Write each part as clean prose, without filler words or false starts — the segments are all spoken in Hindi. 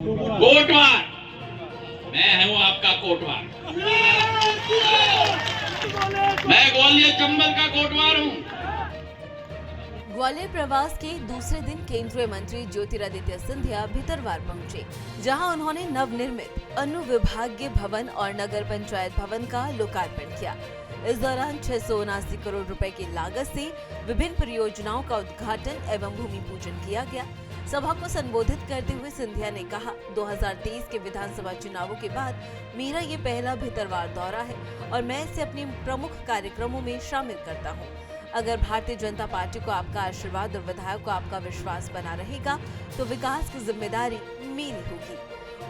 कोटवार, मैं हूं आपका कोटवार। मैं ग्वालियर चंबल का कोटवार हूं। ग्वालियर प्रवास के दूसरे दिन केंद्रीय मंत्री ज्योतिरादित्य सिंधिया भितरवार पहुंचे, जहां उन्होंने नवनिर्मित अनुविभागीय भवन और नगर पंचायत भवन का लोकार्पण किया। इस दौरान 679 करोड़ रुपए की लागत से विभिन्न परियोजनाओं का उद्घाटन एवं भूमि पूजन किया गया। सभा को संबोधित करते हुए सिंधिया ने कहा, 2023 के विधानसभा चुनावों के बाद मेरा ये पहला भितरवार दौरा है और मैं इसे अपने प्रमुख कार्यक्रमों में शामिल करता हूँ। अगर भारतीय जनता पार्टी को आपका आशीर्वाद और विधायक को आपका विश्वास बना रहेगा तो विकास की जिम्मेदारी मेरी होगी।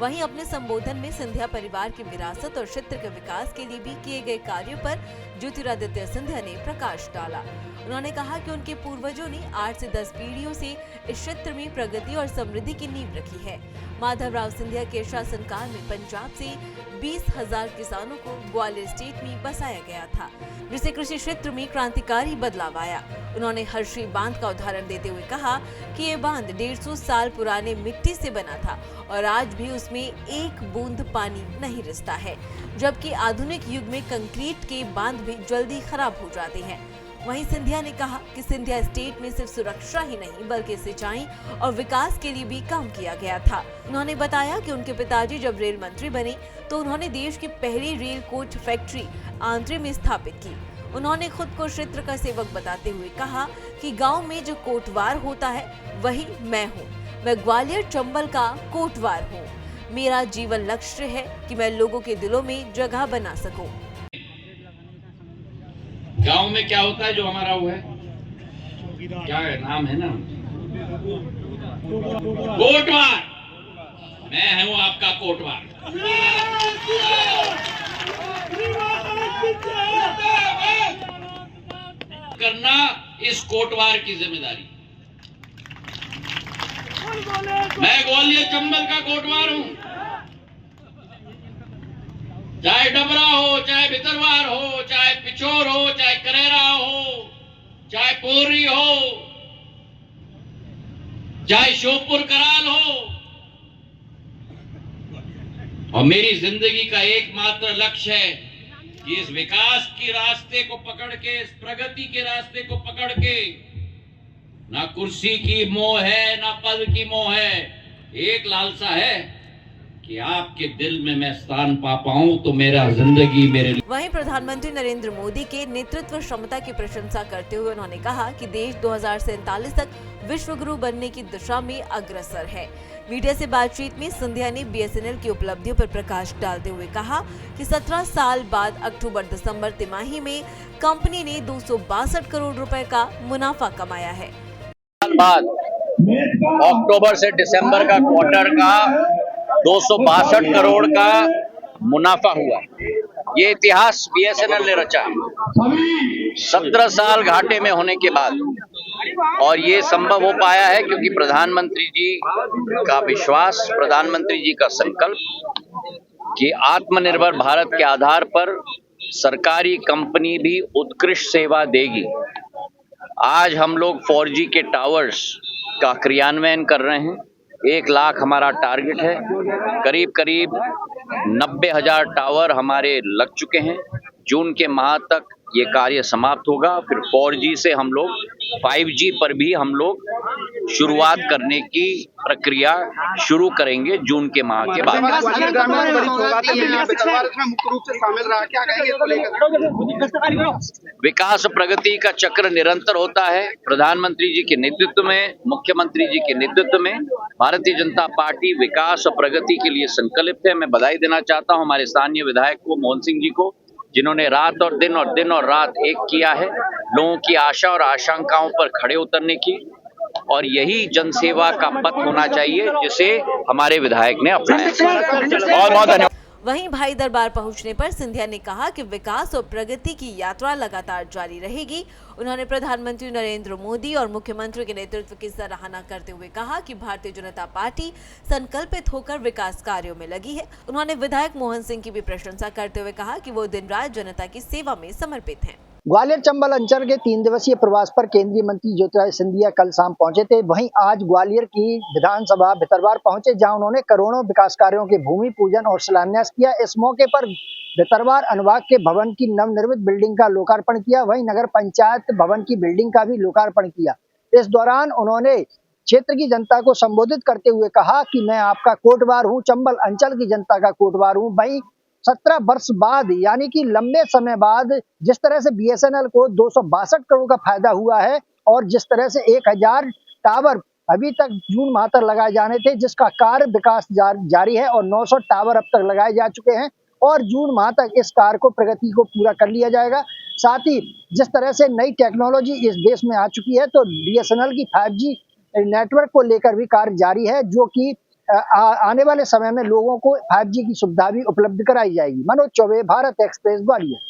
वहीं अपने संबोधन में सिंधिया परिवार की विरासत और क्षेत्र के विकास के लिए भी किए गए कार्यों पर ज्योतिरादित्य सिंधिया ने प्रकाश डाला। उन्होंने कहा कि उनके पूर्वजों ने 8 से 10 पीढ़ियों से इस क्षेत्र में प्रगति और समृद्धि की नींव रखी है। माधवराव सिंधिया के शासनकाल में पंजाब से 20,000 किसानों को ग्वालियर स्टेट में बसाया गया था, जिससे कृषि क्षेत्र में क्रांतिकारी बदलाव आया। उन्होंने हर्षी बांध का उदाहरण देते हुए कहा कि ये बांध 150 साल पुराने मिट्टी से बना था और आज भी उसमें एक बूंद पानी नहीं रिसता है, जबकि आधुनिक युग में कंक्रीट के बांध भी जल्दी खराब हो जाते हैं। वहीं सिंधिया ने कहा कि सिंधिया स्टेट में सिर्फ सुरक्षा ही नहीं बल्कि सिंचाई और विकास के लिए भी काम किया गया था। उन्होंने बताया कि उनके पिताजी जब रेल मंत्री बने तो उन्होंने देश की पहली रेल कोच फैक्ट्री आंध्र में स्थापित की। उन्होंने खुद को क्षेत्र का सेवक बताते हुए कहा कि गांव में जो कोटवार होता है वही मैं हूँ। मैं ग्वालियर चंबल का कोटवार हूँ। मेरा जीवन लक्ष्य है कि मैं लोगों के दिलों में जगह बना सकूं। गांव में क्या होता है जो हमारा वो है, क्या है नाम है ना, कोटवार। मैं हूं आपका कोटवार। करना इस कोटवार की जिम्मेदारी। मैं ग्वालियर चंबल का कोटवार हूं। चाहे डबरा हो, चाहे भितरवार हो, चाहे पिछोर हो, चाहे करेरा हो, चाहे पोरी हो, चाहे शोपुर कराल हो, और मेरी जिंदगी का एकमात्र लक्ष्य है कि इस विकास के रास्ते को पकड़ के, इस प्रगति के रास्ते को पकड़ के, ना कुर्सी की मोह है, ना पद की मोह है, एक लालसा है कि आपके दिल में मैं स्थान पा पाऊं तो मेरा जिंदगी मेरे लिए। वहीं प्रधानमंत्री नरेंद्र मोदी के नेतृत्व क्षमता की प्रशंसा करते हुए उन्होंने कहा कि देश 2047 तक विश्व गुरु बनने की दिशा में अग्रसर है। मीडिया से बातचीत में सिंधिया ने BSNL की उपलब्धियों पर प्रकाश डालते हुए कहा कि 17 साल बाद अक्टूबर-दिसंबर तिमाही में कंपनी ने 262 करोड़ रुपए का मुनाफा कमाया है। बाद अक्टूबर से दिसंबर का क्वार्टर का 262 करोड़ का मुनाफा हुआ। ये इतिहास BSNL ने रचा 17 साल घाटे में होने के बाद, और ये संभव हो पाया है क्योंकि प्रधानमंत्री जी का विश्वास, प्रधानमंत्री जी का संकल्प कि आत्मनिर्भर भारत के आधार पर सरकारी कंपनी भी उत्कृष्ट सेवा देगी। आज हम लोग 4G के टावर्स का क्रियान्वयन कर रहे हैं। 1 लाख हमारा टारगेट है। करीब करीब 90,000 टावर हमारे लग चुके हैं। जून के माह तक ये कार्य समाप्त होगा। फिर 4G से हम लोग 5G पर भी हम लोग शुरुआत करने की प्रक्रिया शुरू करेंगे जून के माह के बाद। विकास प्रगति का चक्र निरंतर होता है। प्रधानमंत्री जी के नेतृत्व में, मुख्यमंत्री जी के नेतृत्व में भारतीय जनता पार्टी विकास और प्रगति के लिए संकल्पित है। मैं बधाई देना चाहता हूं हमारे स्थानीय विधायक को, मोहन सिंह जी को, जिन्होंने रात और दिन और रात एक किया है लोगों की आशा और आशंकाओं पर खड़े उतरने की, और यही जनसेवा का पथ होना चाहिए जिसे हमारे विधायक ने अपनाया। बहुत बहुत धन्यवाद। वहीं भाई दरबार पहुंचने पर सिंधिया ने कहा कि विकास और प्रगति की यात्रा लगातार जारी रहेगी। उन्होंने प्रधानमंत्री नरेंद्र मोदी और मुख्यमंत्री के नेतृत्व की सराहना करते हुए कहा कि भारतीय जनता पार्टी संकल्पित होकर विकास कार्यों में लगी है। उन्होंने विधायक मोहन सिंह की भी प्रशंसा करते हुए कहा कि वो दिन रात जनता की सेवा में समर्पित हैं। ग्वालियर चंबल अंचल के 3 दिवसीय प्रवास पर केंद्रीय मंत्री ज्योतिरादित्य सिंधिया कल शाम पहुंचे थे। वहीं आज ग्वालियर की विधानसभा भितरवार पहुंचे, जहां उन्होंने करोड़ों विकास कार्यों के भूमि पूजन और शिलान्यास किया। इस मौके पर भितरवार अनुभाग के भवन की नवनिर्मित बिल्डिंग का लोकार्पण किया। वहीं नगर पंचायत भवन की बिल्डिंग का भी लोकार्पण किया। इस दौरान उन्होंने क्षेत्र की जनता को संबोधित करते हुए कहा कि मैं आपका कोटवार हूं, चंबल अंचल की जनता का कोटवार हूं। वहीं 17 वर्ष बाद, यानी कि लंबे समय बाद, जिस तरह से बीएसएनएल को 262 करोड़ का फायदा हुआ है और जिस तरह से 1000 टावर अभी तक जून माह तक लगाए जाने थे, जिसका कार्य विकास जारी है और 900 टावर अब तक लगाए जा चुके हैं और जून माह तक इस कार्य को प्रगति को पूरा कर लिया जाएगा। साथ ही जिस तरह से नई टेक्नोलॉजी इस देश में आ चुकी है, तो बीएसएनएल की 5G नेटवर्क को लेकर भी कार्य जारी है, जो कि आने वाले समय में लोगों को 5G की सुविधा भी उपलब्ध कराई जाएगी। मनोज चौबे, भारत एक्सप्रेस, ग्वालियर।